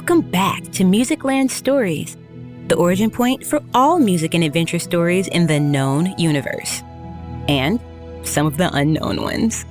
Welcome back to Musicland Stories, the origin point for all music and adventure stories in the known universe, and some of the unknown ones.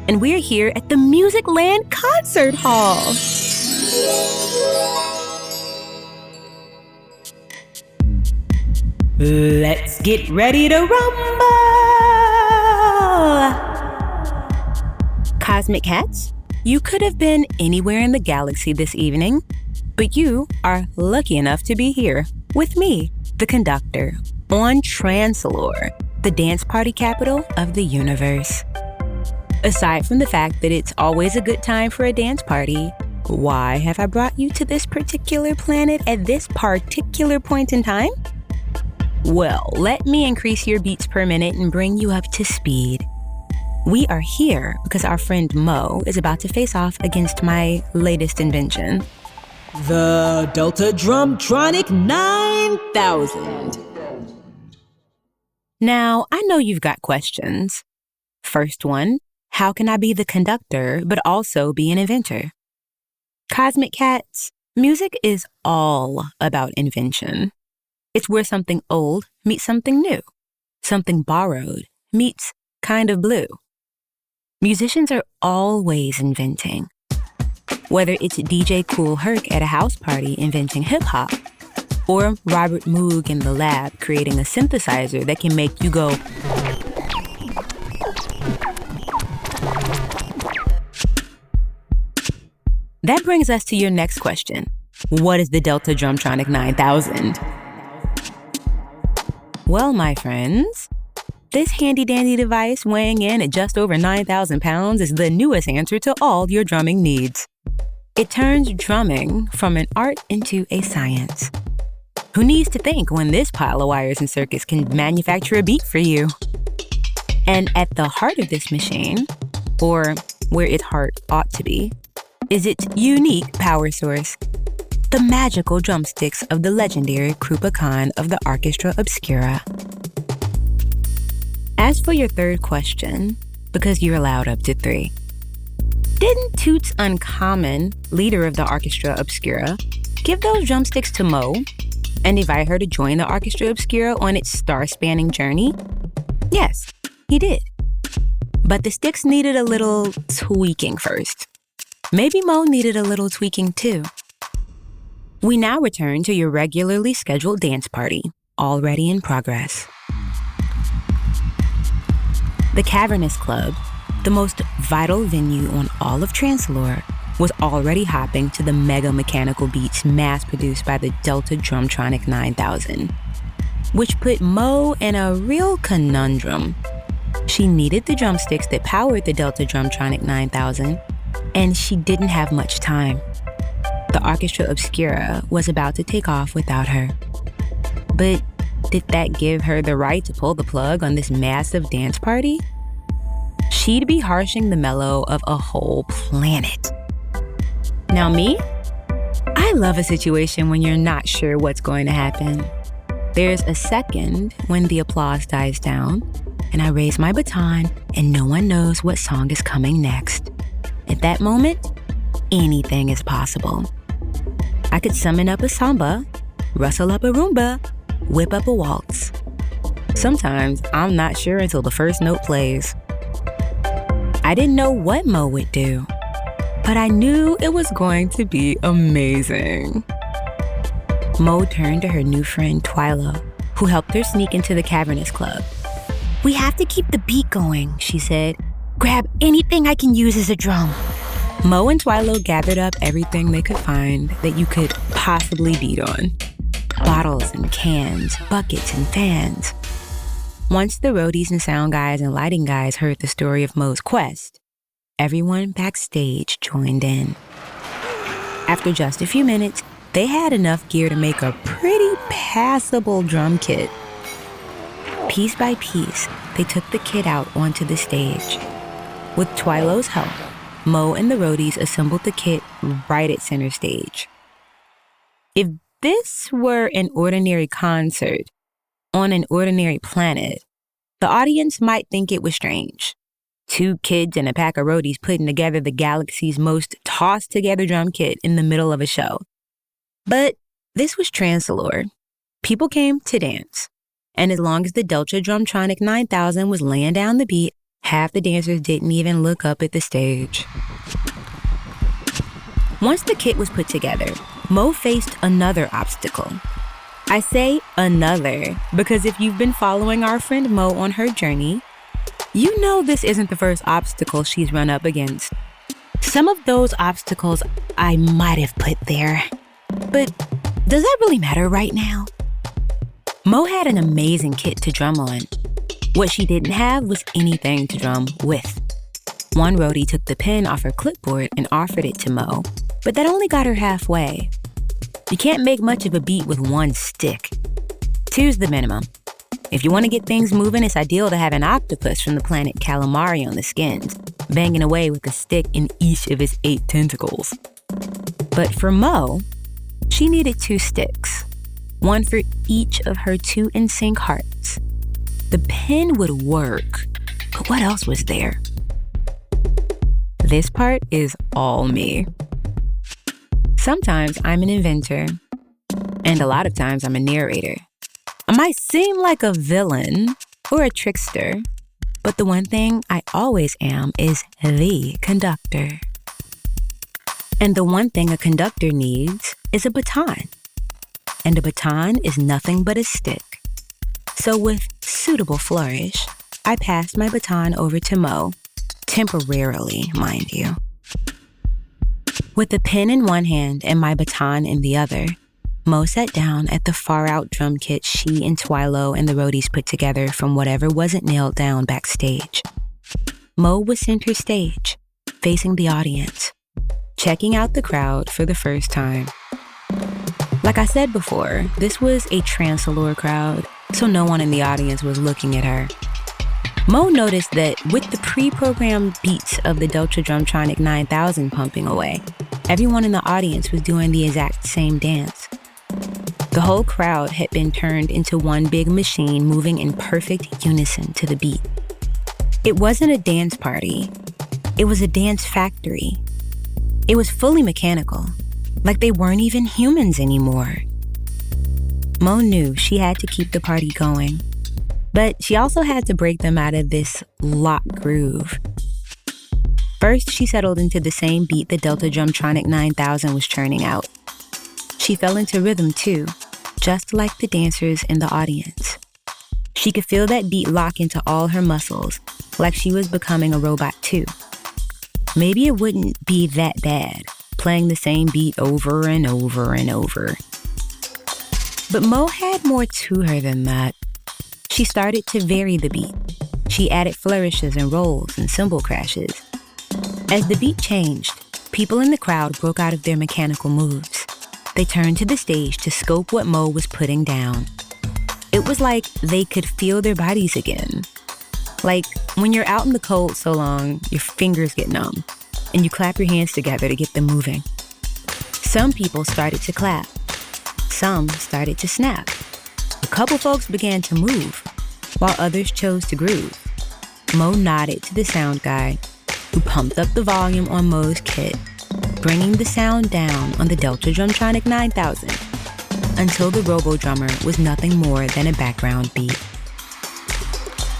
And we're here at the Musicland Concert Hall. Let's get ready to rumble! Cosmic Cats, you could have been anywhere in the galaxy this evening, but you are lucky enough to be here with me, the Conductor, on Trancelore, the dance party capital of the universe. Aside from the fact that it's always a good time for a dance party, why have I brought you to this particular planet at this particular point in time? Well, let me increase your beats per minute and bring you up to speed. We are here because our friend Mo is about to face off against my latest invention, the Delta Drumtronic 9000. Now, I know you've got questions. First one, how can I be the conductor but also be an inventor? Cosmic Cats, music is all about invention. It's where something old meets something new. Something borrowed meets kind of blue. Musicians are always inventing. Whether it's DJ Kool Herc at a house party inventing hip-hop, or Robert Moog in the lab creating a synthesizer that can make you go... That brings us to your next question. What is the Delta Drumtronic 9000? Well, my friends, this handy-dandy device weighing in at just over 9,000 pounds is the newest answer to all your drumming needs. It turns drumming from an art into a science. Who needs to think when this pile of wires and circuits can manufacture a beat for you? And at the heart of this machine, or where its heart ought to be, is its unique power source, the magical drumsticks of the legendary Krupa Khan of the Orchestra Obscura. As for your third question, because you're allowed up to 3, didn't Toots Uncommon, leader of the Orchestra Obscura, give those drumsticks to Mo and invite her to join the Orchestra Obscura on its star-spanning journey? Yes, he did. But the sticks needed a little tweaking first. Maybe Mo needed a little tweaking too. We now return to your regularly scheduled dance party, already in progress. The Cavernous Club, the most vital venue on all of Trancelore, was already hopping to the mega mechanical beats mass-produced by the Delta Drumtronic 9000, which put Mo in a real conundrum. She needed the drumsticks that powered the Delta Drumtronic 9000, and she didn't have much time. The Orchestra Obscura was about to take off without her. But did that give her the right to pull the plug on this massive dance party? She'd be harshing the mellow of a whole planet. Now me? I love a situation when you're not sure what's going to happen. There's a second when the applause dies down, and I raise my baton and no one knows what song is coming next. At that moment, anything is possible. I could summon up a samba, rustle up a rumba, whip up a waltz. Sometimes I'm not sure until the first note plays. I didn't know what Mo would do, but I knew it was going to be amazing. Mo turned to her new friend Twilo, who helped her sneak into the Cavernous Club. "We have to keep the beat going," she said. "Grab anything I can use as a drum." Mo and Twilo gathered up everything they could find that you could possibly beat on. Bottles and cans, buckets and fans. Once the roadies and sound guys and lighting guys heard the story of Mo's quest, everyone backstage joined in. After just a few minutes, they had enough gear to make a pretty passable drum kit. Piece by piece, they took the kit out onto the stage. With Twilo's help, Mo and the roadies assembled the kit right at center stage. If this were an ordinary concert on an ordinary planet, the audience might think it was strange. 2 kids and a pack of roadies putting together the galaxy's most tossed-together drum kit in the middle of a show. But this was Trancelore. People came to dance. And as long as the Delta Drumtronic 9000 was laying down the beat, half the dancers didn't even look up at the stage. Once the kit was put together, Mo faced another obstacle. I say another because if you've been following our friend Mo on her journey, you know this isn't the first obstacle she's run up against. Some of those obstacles I might have put there, but does that really matter right now? Mo had an amazing kit to drum on. What she didn't have was anything to drum with. One roadie took the pen off her clipboard and offered it to Mo, but that only got her halfway. You can't make much of a beat with one stick. Two's the minimum. If you want to get things moving, it's ideal to have an octopus from the planet Calamari on the skins, banging away with a stick in each of its 8 tentacles. But for Mo, she needed 2 sticks, one for each of her 2 in-sync hearts. The pen would work, but what else was there? This part is all me. Sometimes I'm an inventor, and a lot of times I'm a narrator. I might seem like a villain or a trickster, but the one thing I always am is the conductor. And the one thing a conductor needs is a baton. And a baton is nothing but a stick. So with suitable flourish, I passed my baton over to Mo, temporarily, mind you. With the pen in one hand and my baton in the other, Mo sat down at the far-out drum kit she and Twilo and the roadies put together from whatever wasn't nailed down backstage. Mo was center stage, facing the audience, checking out the crowd for the first time. Like I said before, this was a Trancelore crowd, so no one in the audience was looking at her. Mo noticed that with the pre-programmed beats of the Delta Drumtronic 9000 pumping away, everyone in the audience was doing the exact same dance. The whole crowd had been turned into one big machine moving in perfect unison to the beat. It wasn't a dance party. It was a dance factory. It was fully mechanical, like they weren't even humans anymore. Mo knew she had to keep the party going, but she also had to break them out of this lock groove. First, she settled into the same beat the Delta Drumtronic 9000 was churning out. She fell into rhythm too, just like the dancers in the audience. She could feel that beat lock into all her muscles, like she was becoming a robot too. Maybe it wouldn't be that bad, playing the same beat over and over and over. But Mo had more to her than that. She started to vary the beat. She added flourishes and rolls and cymbal crashes. As the beat changed, people in the crowd broke out of their mechanical moves. They turned to the stage to scope what Mo was putting down. It was like they could feel their bodies again. Like when you're out in the cold so long, your fingers get numb, and you clap your hands together to get them moving. Some people started to clap. Some started to snap. A couple folks began to move, while others chose to groove. Mo nodded to the sound guy, who pumped up the volume on Mo's kit, bringing the sound down on the Delta Drumtronic 9000 until the robo-drummer was nothing more than a background beat.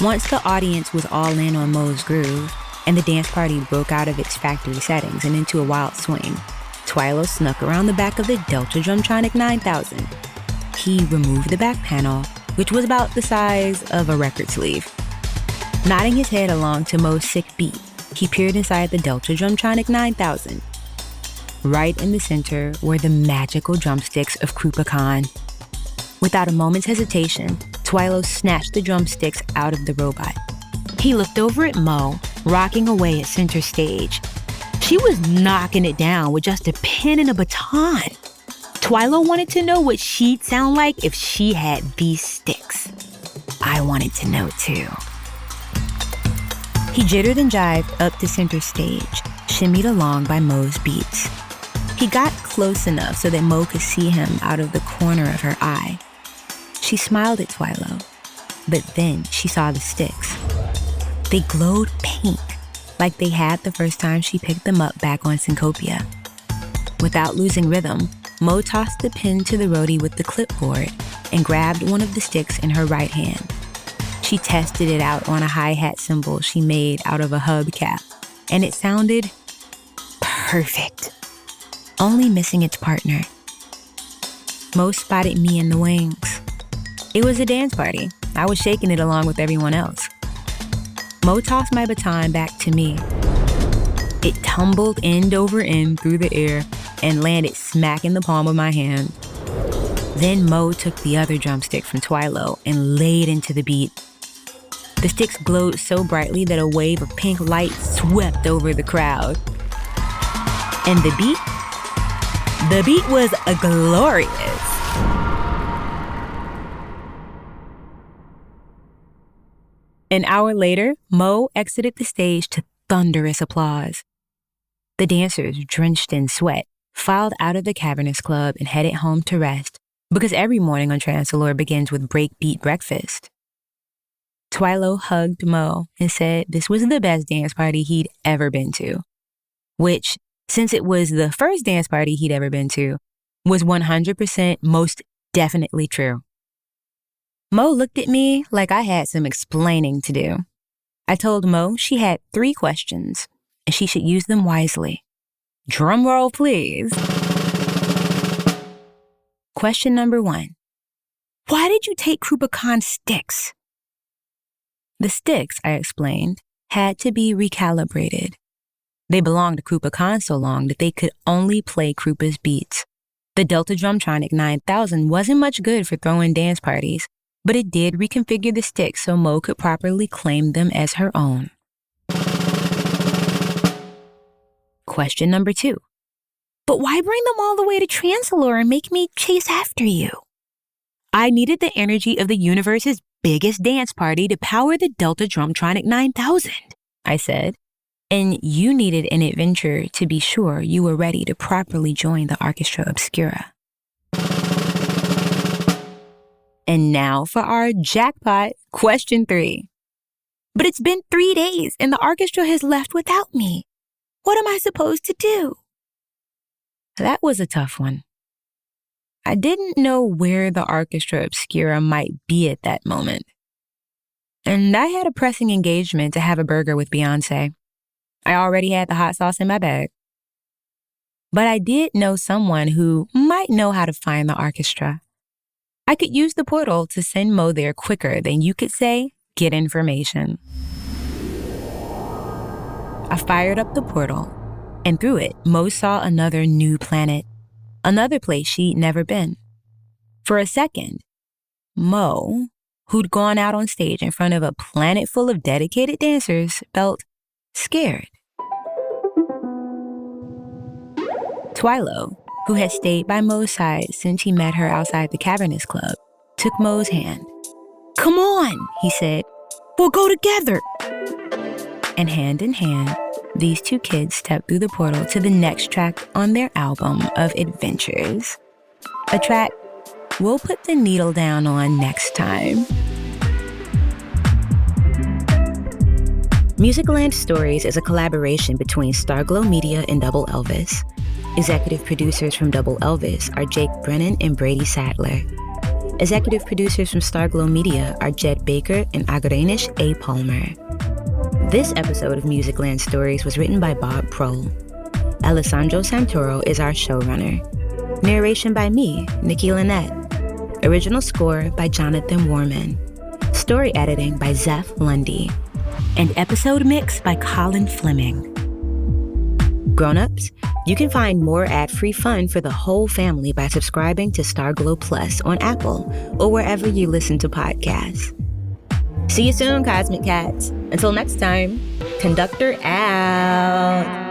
Once the audience was all in on Mo's groove, and the dance party broke out of its factory settings and into a wild swing, Twilo snuck around the back of the Delta Drumtronic 9000. He removed the back panel, which was about the size of a record sleeve. Nodding his head along to Mo's sick beat, he peered inside the Delta Drumtronic 9000. Right in the center were the magical drumsticks of Krupa Khan. Without a moment's hesitation, Twilo snatched the drumsticks out of the robot. He looked over at Mo, rocking away at center stage. She was knocking it down with just a pen and a baton. Twilo wanted to know what she'd sound like if she had these sticks. I wanted to know too. He jittered and jived up to center stage, shimmied along by Mo's beats. He got close enough so that Mo could see him out of the corner of her eye. She smiled at Twilo, but then she saw the sticks. They glowed pink, like they had the first time she picked them up back on Syncopia. Without losing rhythm, Mo tossed the pin to the roadie with the clipboard and grabbed one of the sticks in her right hand. She tested it out on a hi-hat cymbal she made out of a hubcap, and it sounded perfect, only missing its partner. Mo spotted me in the wings. It was a dance party. I was shaking it along with everyone else. Mo tossed my baton back to me. It tumbled end over end through the air and landed smack in the palm of my hand. Then Mo took the other drumstick from Trancelore and laid into the beat. The sticks glowed so brightly that a wave of pink light swept over the crowd. And the beat was glorious. An hour later, Mo exited the stage to thunderous applause. The dancers, drenched in sweat, filed out of the cavernous club and headed home to rest, because every morning on Trancelore begins with breakbeat breakfast. Trancelore hugged Mo and said this was the best dance party he'd ever been to, which, since it was the first dance party he'd ever been to, was 100% most definitely true. Mo looked at me like I had some explaining to do. I told Mo she had 3 questions, and she should use them wisely. Drum roll, please. Question number 1. Why did you take Krupa Khan's sticks? The sticks, I explained, had to be recalibrated. They belonged to Krupa Khan so long that they could only play Krupa's beats. The Delta Drumtronic 9000 wasn't much good for throwing dance parties, but it did reconfigure the sticks so Mo could properly claim them as her own. Question number 2. But why bring them all the way to Trancelore and make me chase after you? I needed the energy of the universe's biggest dance party to power the Delta Drumtronic 9000, I said. And you needed an adventure to be sure you were ready to properly join the Orchestra Obscura. And now for our jackpot, question 3. But it's been 3 days and the orchestra has left without me. What am I supposed to do? That was a tough one. I didn't know where the Orchestra Obscura might be at that moment. And I had a pressing engagement to have a burger with Beyoncé. I already had the hot sauce in my bag. But I did know someone who might know how to find the orchestra. I could use the portal to send Mo there quicker than you could say, get information. I fired up the portal, and through it, Mo saw another new planet, another place she'd never been. For a second, Mo, who'd gone out on stage in front of a planet full of dedicated dancers, felt scared. Trancelore, who had stayed by Mo's side since he met her outside the Cavernous Club, took Mo's hand. "Come on," he said. "We'll go together." And hand in hand, these 2 kids stepped through the portal to the next track on their album of adventures. A track we'll put the needle down on next time. Musicland Stories is a collaboration between Starglow Media and Double Elvis. Executive producers from Double Elvis are Jake Brennan and Brady Sadler. Executive producers from Starglow Media are Jed Baker and Agrenish A. Palmer. This episode of Musicland Stories was written by Bob Prohl. Alessandro Santoro is our showrunner. Narration by me, Nikki Lynette. Original score by Jonathan Warman. Story editing by Zeph Lundy. And episode mix by Colin Fleming. Grown-ups, you can find more ad-free fun for the whole family by subscribing to Starglow Plus on Apple or wherever you listen to podcasts. See you soon, Cosmic Cats. Until next time, Conductor out.